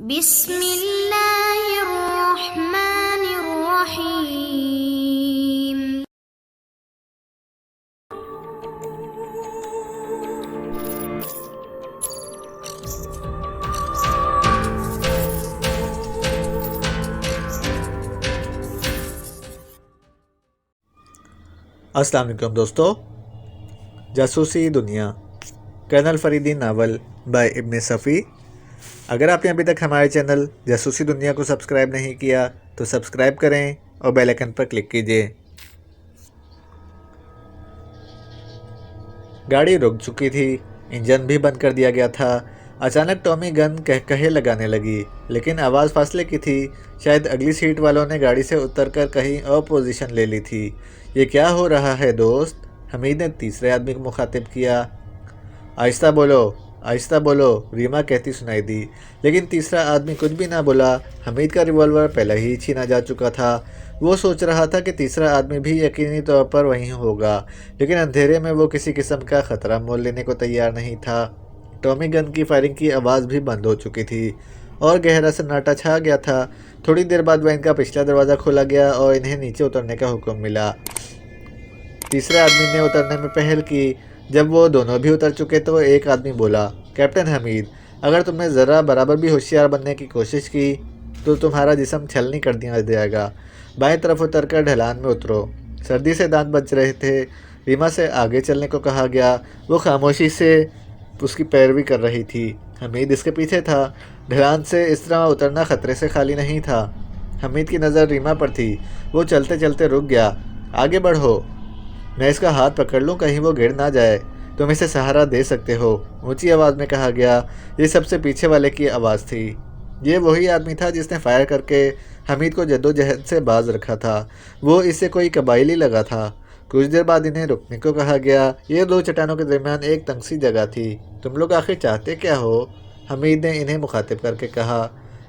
بسم اللہ الرحمن الرحیم۔ السلام علیکم دوستو، جاسوسی دنیا کرنل فریدی ناول بائی ابن صفی۔ اگر آپ نے ابھی تک ہمارے چینل جاسوسی دنیا کو سبسکرائب نہیں کیا تو سبسکرائب کریں اور بیل آئیکن پر کلک کیجیے۔ گاڑی رک چکی تھی، انجن بھی بند کر دیا گیا تھا۔ اچانک ٹامی گن کہے لگانے لگی، لیکن آواز فاصلے کی تھی۔ شاید اگلی سیٹ والوں نے گاڑی سے اتر کر کہیں اور پوزیشن لے لی تھی۔ یہ کیا ہو رہا ہے دوست؟ حمید نے تیسرے آدمی کو مخاطب کیا۔ آہستہ بولو، آہستہ بولو، ریما کہتی سنائی دی، لیکن تیسرا آدمی کچھ بھی نہ بولا۔ حمید کا ریوالور پہلے ہی چھینا جا چکا تھا۔ وہ سوچ رہا تھا کہ تیسرا آدمی بھی یقینی طور پر وہیں ہوگا، لیکن اندھیرے میں وہ کسی قسم کا خطرہ مول لینے کو تیار نہیں تھا۔ ٹامی گن کی فائرنگ کی آواز بھی بند ہو چکی تھی اور گہرا سناٹا چھا گیا تھا۔ تھوڑی دیر بعد وین کا پچھلا دروازہ کھولا گیا اور انہیں نیچے اترنے کا حکم ملا۔ تیسرے آدمی نے اترنے میں پہل کی۔ جب وہ دونوں بھی اتر چکے تو ایک آدمی بولا، کیپٹن حمید، اگر تم نے ذرا برابر بھی ہوشیار بننے کی کوشش کی تو تمہارا جسم چھلنی کر دیا جائے گا۔ بائیں طرف اتر کر ڈھلان میں اترو۔ سردی سے دانت بج رہے تھے۔ ریما سے آگے چلنے کو کہا گیا۔ وہ خاموشی سے اس کی پیروی کر رہی تھی۔ حمید اس کے پیچھے تھا۔ ڈھلان سے اس طرح اترنا خطرے سے خالی نہیں تھا۔ حمید کی نظر ریما پر تھی۔ وہ چلتے چلتے رک گیا۔ آگے بڑھو، میں اس کا ہاتھ پکڑ لوں، کہیں وہ گر نہ جائے، تم اسے سہارا دے سکتے ہو، اونچی آواز میں کہا گیا۔ یہ سب سے پیچھے والے کی آواز تھی۔ یہ وہی آدمی تھا جس نے فائر کر کے حمید کو جدوجہد سے باز رکھا تھا۔ وہ اسے کوئی قبائلی لگا تھا۔ کچھ دیر بعد انہیں رکنے کو کہا گیا۔ یہ دو چٹانوں کے درمیان ایک تنگ سی جگہ تھی۔ تم لوگ آخر چاہتے کیا ہو؟ حمید نے انہیں مخاطب کر کے کہا۔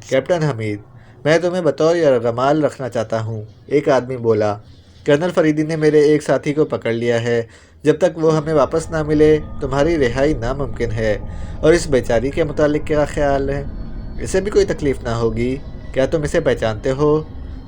کیپٹن حمید، میں تمہیں بطور یرغمال رکھنا چاہتا ہوں، ایک آدمی بولا۔ کرنل فریدی نے میرے ایک ساتھی کو پکڑ لیا ہے۔ جب تک وہ ہمیں واپس نہ ملے تمہاری رہائی ناممکن ہے۔ اور اس بیچاری کے متعلق کیا خیال ہے؟ اسے بھی کوئی تکلیف نہ ہوگی؟ کیا تم اسے پہچانتے ہو؟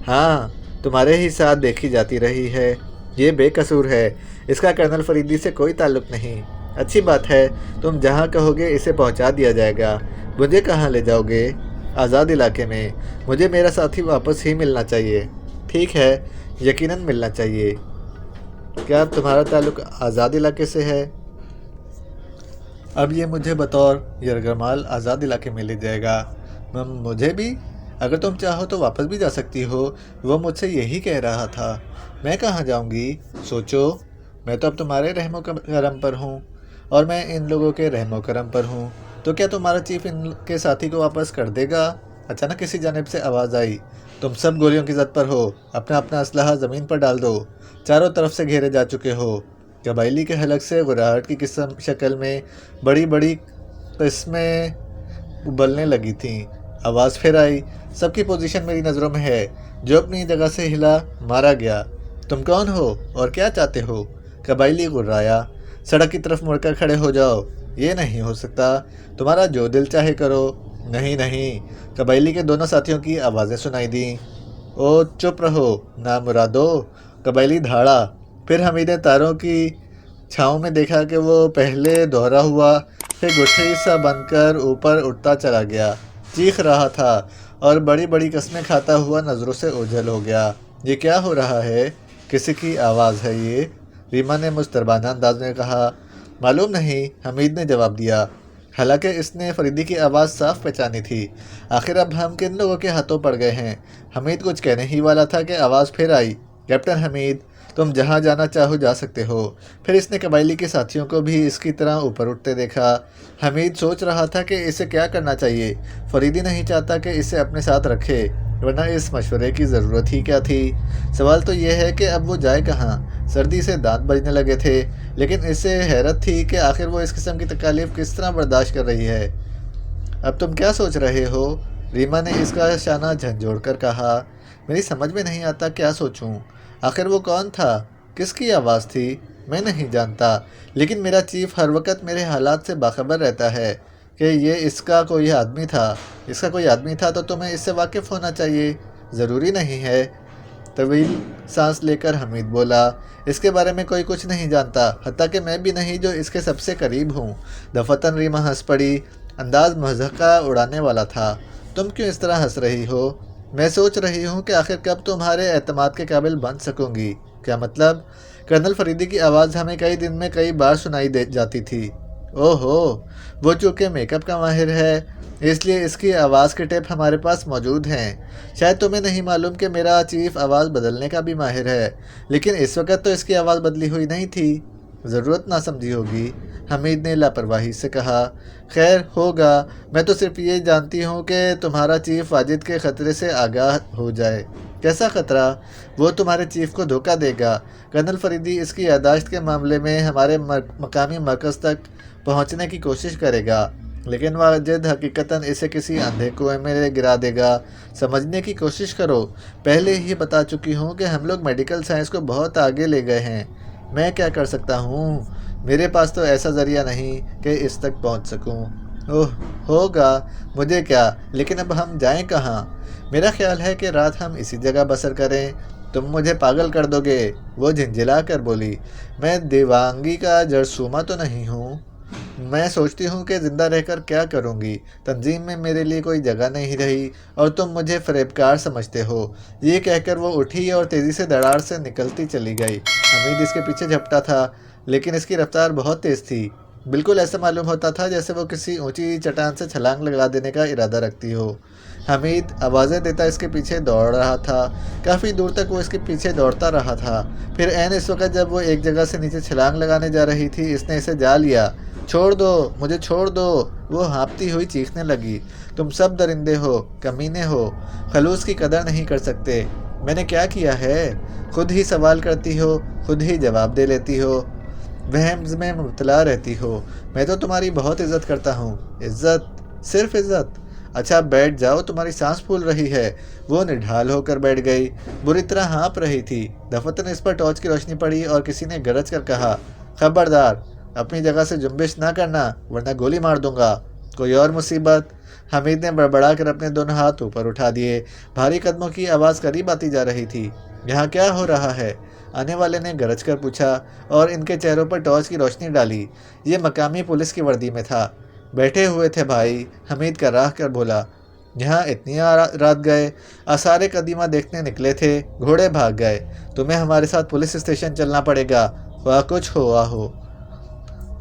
ہاں، تمہارے ہی ساتھ دیکھی جاتی رہی ہے۔ یہ بے قصور ہے، اس کا کرنل فریدی سے کوئی تعلق نہیں۔ اچھی بات ہے، تم جہاں کہو گے اسے پہنچا دیا جائے گا۔ مجھے کہاں لے جاؤ گے؟ آزاد علاقے میں۔ مجھے میرا ساتھی واپس ہی ملنا چاہیے۔ ٹھیک ہے، یقیناً ملنا چاہیے۔ کیا تمہارا تعلق آزاد علاقے سے ہے؟ اب یہ مجھے بطور یرغمال آزاد علاقے میں لے جائے گا۔ مجھے بھی؟ اگر تم چاہو تو واپس بھی جا سکتی ہو۔ وہ مجھ سے یہی کہہ رہا تھا۔ میں کہاں جاؤں گی؟ سوچو، میں تو اب تمہارے رحم و کرم پر ہوں اور میں ان لوگوں کے رحم و کرم پر ہوں۔ تو کیا تمہارا چیف ان کے ساتھی کو واپس کر دے گا؟ اچانک کسی جانب سے آواز آئی، تم سب گولیوں کی زد پر ہو، اپنا اپنا اسلحہ زمین پر ڈال دو، چاروں طرف سے گھیرے جا چکے ہو۔ قبائلی کے حلق سے غراہٹ کی شکل میں بڑی بڑی قسمیں ابلنے لگی تھیں۔ آواز پھر آئی، سب کی پوزیشن میری نظروں میں ہے، جو اپنی جگہ سے ہلا مارا گیا۔ تم کون ہو اور کیا چاہتے ہو؟ قبائلی غرایا، سڑک کی طرف مڑ کر کھڑے ہو جاؤ۔ یہ نہیں ہو سکتا، تمہارا جو دل چاہے کرو۔ نہیں نہیں، قبائلی کے دونوں ساتھیوں کی آوازیں سنائی دیں۔ او چپ رہو نامرادو، قبائلی دھاڑا۔ پھر حمید نے تاروں کی چھاؤں میں دیکھا کہ وہ پہلے دوہرا ہوا، پھر گٹھئی سا بن کر اوپر اٹھتا چلا گیا، چیخ رہا تھا اور بڑی بڑی قسمیں کھاتا ہوا نظروں سے اوجھل ہو گیا۔ یہ کیا ہو رہا ہے؟ کسی کی آواز ہے یہ؟ ریما نے مضطربانہ انداز میں کہا۔ معلوم نہیں، حمید نے جواب دیا۔ حالانکہ اس نے فریدی کی آواز صاف پہچانی تھی۔ آخر اب ہم کن لوگوں کے ہاتھوں پڑ گئے ہیں؟ حمید کچھ کہنے ہی والا تھا کہ آواز پھر آئی، کیپٹن حمید، تم جہاں جانا چاہو جا سکتے ہو۔ پھر اس نے قبائلی کے ساتھیوں کو بھی اس کی طرح اوپر اٹھتے دیکھا۔ حمید سوچ رہا تھا کہ اسے کیا کرنا چاہیے۔ فریدی نہیں چاہتا کہ اسے اپنے ساتھ رکھے، ورنہ اس مشورے کی ضرورت ہی کیا تھی؟ سوال تو یہ ہے کہ اب وہ جائے کہاں؟ سردی سے دانت بجنے لگے تھے، لیکن اسے حیرت تھی کہ آخر وہ اس قسم کی تکالیف کس طرح برداشت کر رہی ہے۔ اب تم کیا سوچ رہے ہو؟ ریما نے اس کا شانہ جھنجھوڑ کر کہا۔ میری سمجھ میں نہیں آتا کیا سوچوں۔ آخر وہ کون تھا؟ کس کی آواز تھی؟ میں نہیں جانتا، لیکن میرا چیف ہر وقت میرے حالات سے باخبر رہتا ہے کہ یہ اس کا کوئی آدمی تھا۔ اس کا کوئی آدمی تھا تو تمہیں اس سے واقف ہونا چاہیے۔ ضروری نہیں ہے۔ طویل سانس لے کر حمید بولا، اس کے بارے میں کوئی کچھ نہیں جانتا، حتیٰ کہ میں بھی نہیں جو اس کے سب سے قریب ہوں۔ دفتن ریما ہنس پڑی، انداز مضحکہ اڑانے والا تھا۔ تم کیوں اس طرح ہنس رہی ہو؟ میں سوچ رہی ہوں کہ آخر کب تمہارے اعتماد کے قابل بن سکوں گی۔ کیا مطلب؟ کرنل فریدی کی آواز ہمیں کئی دن میں کئی بار سنائی جاتی تھی۔ اوہ ہو، وہ چونکہ میک اپ کا ماہر ہے، اس لیے اس کی آواز کے ٹیپ ہمارے پاس موجود ہیں۔ شاید تمہیں نہیں معلوم کہ میرا چیف آواز بدلنے کا بھی ماہر ہے، لیکن اس وقت تو اس کی آواز بدلی ہوئی نہیں تھی۔ ضرورت نہ سمجھی ہوگی، حمید نے لاپرواہی سے کہا۔ خیر ہوگا، میں تو صرف یہ جانتی ہوں کہ تمہارا چیف واجد کے خطرے سے آگاہ ہو جائے۔ کیسا خطرہ؟ وہ تمہارے چیف کو دھوکہ دے گا۔ کرنل فریدی اس کی یادداشت کے معاملے میں ہمارے مقامی مرکز تک پہنچنے کی کوشش کرے گا، لیکن واجد حقیقتاً اسے کسی اندھے کنویں میں گرا دے گا۔ سمجھنے کی کوشش کرو، پہلے ہی بتا چکی ہوں کہ ہم لوگ میڈیکل سائنس کو بہت آگے لے گئے ہیں۔ میں کیا کر سکتا ہوں؟ میرے پاس تو ایسا ذریعہ نہیں کہ اس تک پہنچ سکوں۔ اوہ ہوگا، مجھے کیا، لیکن اب ہم جائیں کہاں؟ میرا خیال ہے کہ رات ہم اسی جگہ بسر کریں۔ تم مجھے پاگل کر دو گے، وہ جھنجھلا کر بولی۔ میں دیوانگی کا جرثومہ تو نہیں ہوں۔ میں سوچتی ہوں کہ زندہ رہ کر کیا کروں گی۔ تنظیم میں میرے لیے کوئی جگہ نہیں رہی اور تم مجھے فریبکار سمجھتے ہو۔ یہ کہہ کر وہ اٹھی اور تیزی سے دراڑ سے نکلتی چلی گئی۔ حمید اس کے پیچھے جھپٹا تھا، لیکن اس کی رفتار بہت تیز تھی۔ بالکل ایسا معلوم ہوتا تھا جیسے وہ کسی اونچی چٹان سے چھلانگ لگا دینے کا ارادہ رکھتی ہو۔ حمید آوازیں دیتا اس کے پیچھے دوڑ رہا تھا۔ کافی دور تک وہ اس کے پیچھے دوڑتا رہا تھا۔ پھر عین اس وقت جب وہ ایک جگہ سے نیچے چھلانگ لگانے جا رہی تھی، اس نے اسے جا لیا۔ چھوڑ دو، مجھے چھوڑ دو، وہ ہانپتی ہوئی چیخنے لگی۔ تم سب درندے ہو، کمینے ہو، خلوص کی قدر نہیں کر سکتے۔ میں نے کیا کیا ہے؟ خود ہی سوال کرتی ہو، خود ہی جواب دے لیتی ہو، وہم میں مبتلا رہتی ہو۔ میں تو تمہاری بہت عزت کرتا ہوں۔ عزت؟ صرف عزت؟ اچھا بیٹھ جاؤ، تمہاری سانس پھول رہی ہے۔ وہ نڈھال ہو کر بیٹھ گئی، بری طرح ہانپ رہی تھی۔ دفتن اس پر ٹارچ کی روشنی پڑی اور کسی نے گرج کر کہا، خبردار، اپنی جگہ سے جنبش نہ کرنا ورنہ گولی مار دوں گا۔ کوئی اور مصیبت؟ حمید نے بڑبڑا کر اپنے دونوں ہاتھ اوپر اٹھا دیے۔ بھاری قدموں کی آواز قریب آتی جا رہی تھی۔ یہاں کیا ہو رہا ہے؟ آنے والے نے گرج کر پوچھا اور ان کے چہروں پر ٹارچ کی روشنی ڈالی۔ یہ مقامی پولیس کی وردی میں تھا۔ بیٹھے ہوئے تھے بھائی، حمید کا راہ کر بولا۔ یہاں اتنی رات گئے؟ آثار قدیمہ دیکھنے نکلے تھے، گھوڑے بھاگ گئے۔ تمہیں ہمارے ساتھ پولیس اسٹیشن چلنا پڑے گا، خواہ کچھ ہوا ہو۔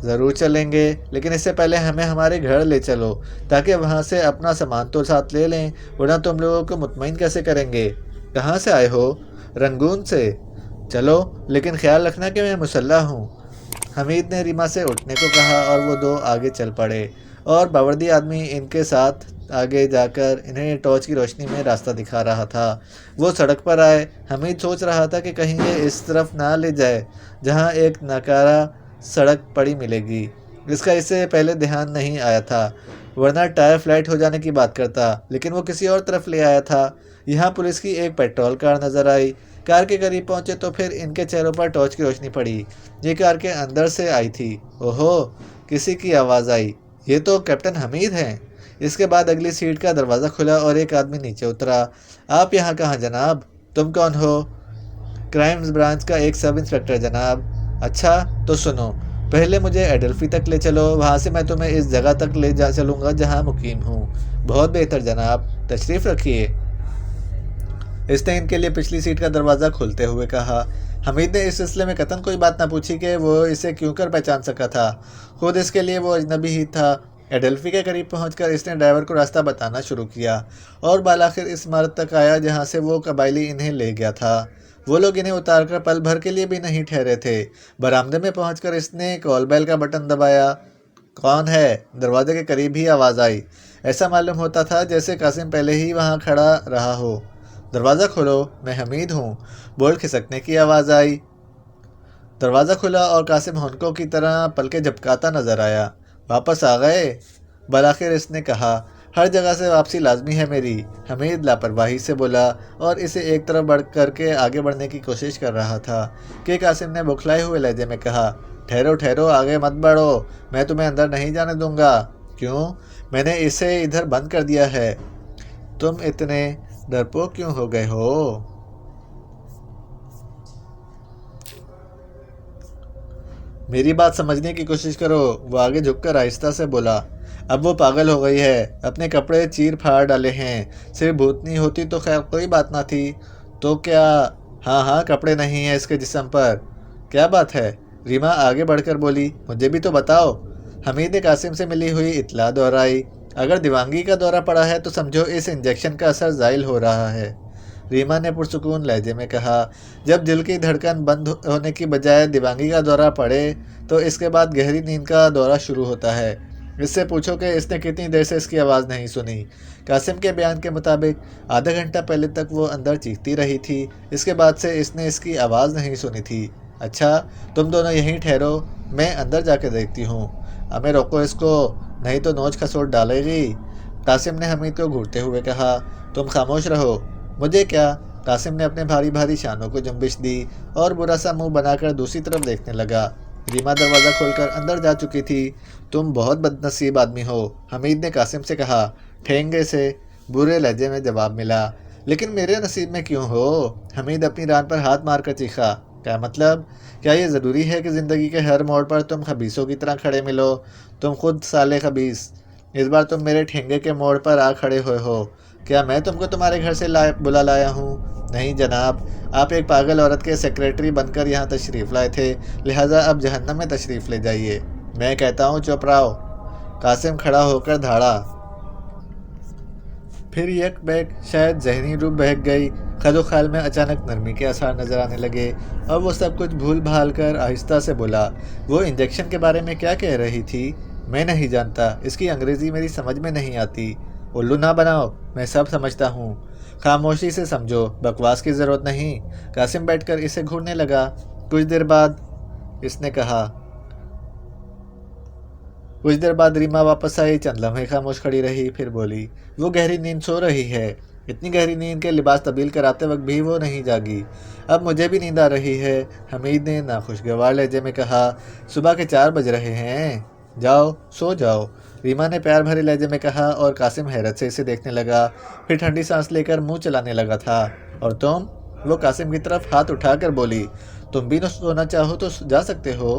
ضرور چلیں گے، لیکن اس سے پہلے ہمیں ہمارے گھر لے چلو تاکہ وہاں سے اپنا سامان تو ساتھ لے لیں، ورنہ تم لوگوں کو مطمئن کیسے کریں گے؟ کہاں سے آئے ہو؟ رنگون سے۔ چلو، لیکن خیال رکھنا کہ میں مسلح ہوں۔ حمید نے ریما سے اٹھنے کو کہا اور وہ دو آگے چل پڑے، اور باوردی آدمی ان کے ساتھ آگے جا کر انہیں ٹارچ کی روشنی میں راستہ دکھا رہا تھا۔ وہ سڑک پر آئے۔ حمید سوچ رہا تھا کہ کہیں یہ اس طرف نہ لے جائے جہاں ایک ناکارہ سڑک پڑی ملے گی۔ اس کا اس سے پہلے دھیان نہیں آیا تھا، ورنہ ٹائر فلیٹ ہو جانے کی بات کرتا، لیکن وہ کسی اور طرف لے آیا تھا۔ یہاں پولیس کی ایک پیٹرول کار نظر آئی۔ کار کے قریب پہنچے تو پھر ان کے چہروں پر ٹارچ کی روشنی پڑی۔ یہ کار کے اندر سے آئی تھی۔ اوہو، کسی کی آواز آئی، یہ تو کیپٹن حمید ہیں۔ اس کے بعد اگلی سیٹ کا دروازہ کھلا اور ایک آدمی نیچے اترا۔ آپ یہاں کہاں جناب؟ تم کون ہو؟ کرائمز برانچ کا ایک سب انسپکٹر جناب۔ اچھا تو سنو، پہلے مجھے ایڈلفی تک لے چلو، وہاں سے میں تمہیں اس جگہ تک لے چلوں گا جہاں مقیم ہوں۔ بہت بہتر جناب، تشریف رکھیے۔ اس نے ان کے لیے پچھلی سیٹ کا دروازہ کھولتے ہوئے کہا۔ حمید نے اس سلسلے میں قطعاً کوئی بات نہ پوچھی کہ وہ اسے کیوں کر پہچان سکا تھا۔ خود اس کے لیے وہ اجنبی ہی تھا۔ ایڈلفی کے قریب پہنچ کر اس نے ڈرائیور کو راستہ بتانا شروع کیا اور بالآخر اس عمارت تک آیا جہاں سے وہ قبائلی انہیں لے گیا تھا۔ وہ لوگ انہیں اتار کر پل بھر کے لیے بھی نہیں ٹھہرے تھے۔ برآمدے میں پہنچ کر اس نے کال بیل کا بٹن دبایا۔ کون ہے؟ دروازے کے قریب ہی آواز آئی۔ ایسا معلوم ہوتا تھا جیسے قاسم پہلے ہی وہاں کھڑا رہا ہو۔ دروازہ کھولو، میں حمید ہوں۔ بول کھسکنے کی آواز آئی۔ دروازہ کھلا اور قاسم ہونکوں کی طرح پلکیں جھپکاتا نظر آیا۔ واپس آ گئے؟ بالآخر اس نے کہا۔ ہر جگہ سے واپسی لازمی ہے میری، حمید لاپرواہی سے بولا اور اسے ایک طرف بڑھ کر کے آگے بڑھنے کی کوشش کر رہا تھا کہ قاسم نے بوکھلائے ہوئے لہجے میں کہا، ٹھہرو ٹھہرو، آگے مت بڑھو، میں تمہیں اندر نہیں جانے دوں گا۔ کیوں؟ میں نے اسے ادھر بند کر دیا ہے۔ تم اتنے ڈرپوک کیوں ہو گئے ہو؟ میری بات سمجھنے کی کوشش کرو، وہ آگے جھک کر آہستہ سے بولا۔ اب وہ پاگل ہو گئی ہے، اپنے کپڑے چیر پھاڑ ڈالے ہیں، صرف بھوتنی ہوتی تو خیر کوئی بات نہ تھی، تو کیا؟ ہاں کپڑے نہیں ہیں اس کے جسم پر۔ کیا بات ہے؟ ریما آگے بڑھ کر بولی۔ مجھے بھی تو بتاؤ۔ حمید نے قاسم سے ملی ہوئی اطلاع دہرائی۔ اگر دیوانگی کا دورہ پڑا ہے تو سمجھو اس انجیکشن کا اثر زائل ہو رہا ہے، ریما نے پرسکون لہجے میں کہا۔ جب دل کی دھڑکن بند ہونے کی بجائے دیوانگی کا دورہ پڑے تو اس کے بعد گہری نیند کا دورہ شروع ہوتا ہے۔ اس سے پوچھو کہ اس نے کتنی دیر سے اس کی آواز نہیں سنی۔ قاسم کے بیان کے مطابق آدھا گھنٹہ پہلے تک وہ اندر چیختی رہی تھی، اس کے بعد سے اس نے اس کی آواز نہیں سنی تھی۔ اچھا، تم دونوں یہیں ٹھہرو، میں اندر جا کے دیکھتی ہوں۔ ہمیں روکو اس کو، نہیں تو نوچ کھسوٹ ڈالے گی، قاسم نے حمید کو گھورتے ہوئے کہا۔ تم خاموش رہو۔ مجھے کیا؟ قاسم نے اپنے بھاری بھاری شانوں کو جنبش دی اور برا سا منہ بنا کر دوسری طرف دیکھنے لگا۔ ریما دروازہ کھول کر اندر جا چکی تھی۔ تم بہت بد نصیب آدمی ہو، حمید نے قاسم سے کہا۔ ٹھینگے سے برے لہجے میں جواب ملا۔ لیکن میرے نصیب میں کیوں ہو؟ حمید اپنی ران پر ہاتھ مار کر چیخا۔ کیا مطلب؟ کیا یہ ضروری ہے کہ زندگی کے ہر موڑ پر تم خبیثوں کی طرح کھڑے ملو؟ تم خود سالے خبیث، اس بار تم میرے ٹھینگے کے موڑ پر آ کھڑے ہوئے ہو۔ کیا میں تم کو تمہارے گھر سے بلا لایا ہوں؟ نہیں جناب، آپ ایک پاگل عورت کے سیکریٹری بن کر یہاں تشریف لائے تھے، لہٰذا اب جہنم میں تشریف لے جائیے۔ میں کہتا ہوں چپ رہو۔ قاسم کھڑا ہو کر دھاڑا۔ پھر یک بیک شاید ذہنی روح بہک گئی، خد و خال میں اچانک نرمی کے آثار نظر آنے لگے اور وہ سب کچھ بھول بھال کر آہستہ سے بولا۔ وہ انجیکشن کے بارے میں کیا کہہ رہی تھی؟ میں نہیں جانتا، اس کی انگریزی میری سمجھ میں نہیں آتی۔ الو نہ بناؤ، میں سب سمجھتا ہوں، خاموشی سے سمجھو، بکواس کی ضرورت نہیں۔ قاسم بیٹھ کر اسے گھورنے لگا۔ کچھ دیر بعد اس نے کہا۔ کچھ دیر بعد ریما واپس آئی، چند لمحے خاموش کھڑی رہی، پھر بولی۔ وہ گہری نیند سو رہی ہے، اتنی گہری نیند کے لباس تبدیل کراتے وقت بھی وہ نہیں جاگی۔ اب مجھے بھی نیند آ رہی ہے، حمید نے ناخوشگوار لہجے میں کہا۔ صبح کے 4 بج رہے ہیں، جاؤ سو جاؤ، ریما نے پیار بھرے لہجے میں کہا اور قاسم حیرت سے اسے دیکھنے لگا، پھر ٹھنڈی سانس لے کر منہ چلانے لگا تھا۔ اور تم؟ وہ قاسم کی طرف ہاتھ اٹھا کر بولی۔ تم بھی سونا چاہو تو جا سکتے ہو،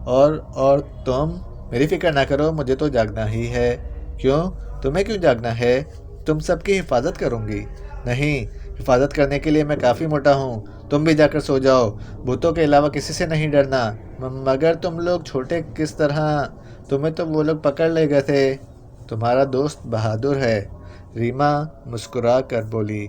اور تم؟ میری فکر نہ کرو، مجھے تو جاگنا ہی ہے۔ کیوں؟ تمہیں کیوں جاگنا ہے؟ تم سب کی حفاظت کروں گی۔ نہیں، حفاظت کرنے کے لیے میں کافی موٹا ہوں، تم بھی جا کر سو جاؤ، بھوتوں کے علاوہ کسی سے نہیں ڈرنا۔ مگر تم لوگ چھوٹے کس طرح؟ تمہیں تو وہ لوگ پکڑ لے گئے تھے۔ تمہارا دوست بہادر ہے، ریما مسکرا کر بولی۔